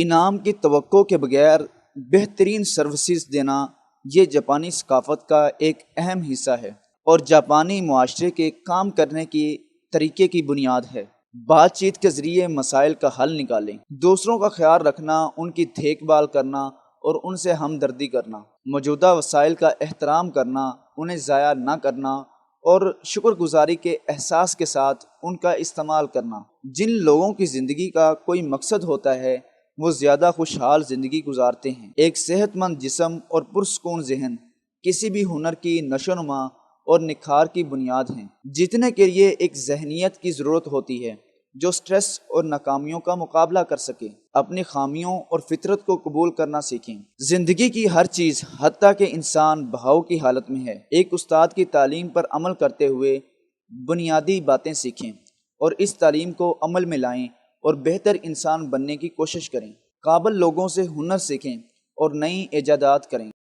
انعام کی توقع کے بغیر بہترین سروسز دینا یہ جاپانی ثقافت کا ایک اہم حصہ ہے اور جاپانی معاشرے کے کام کرنے کی طریقے کی بنیاد ہے۔ بات چیت کے ذریعے مسائل کا حل نکالیں، دوسروں کا خیال رکھنا، ان کی دیکھ بھال کرنا اور ان سے ہمدردی کرنا، موجودہ وسائل کا احترام کرنا، انہیں ضائع نہ کرنا اور شکر گزاری کے احساس کے ساتھ ان کا استعمال کرنا۔ جن لوگوں کی زندگی کا کوئی مقصد ہوتا ہے وہ زیادہ خوشحال زندگی گزارتے ہیں۔ ایک صحت مند جسم اور پرسکون ذہن کسی بھی ہنر کی نشو و نما اور نکھار کی بنیاد ہیں۔ جیتنے کے لیے ایک ذہنیت کی ضرورت ہوتی ہے جو سٹریس اور ناکامیوں کا مقابلہ کر سکے۔ اپنی خامیوں اور فطرت کو قبول کرنا سیکھیں۔ زندگی کی ہر چیز حتیٰ کہ انسان بہاؤ کی حالت میں ہے۔ ایک استاد کی تعلیم پر عمل کرتے ہوئے بنیادی باتیں سیکھیں اور اس تعلیم کو عمل میں لائیں اور بہتر انسان بننے کی کوشش کریں۔ قابل لوگوں سے ہنر سیکھیں اور نئی ایجادات کریں۔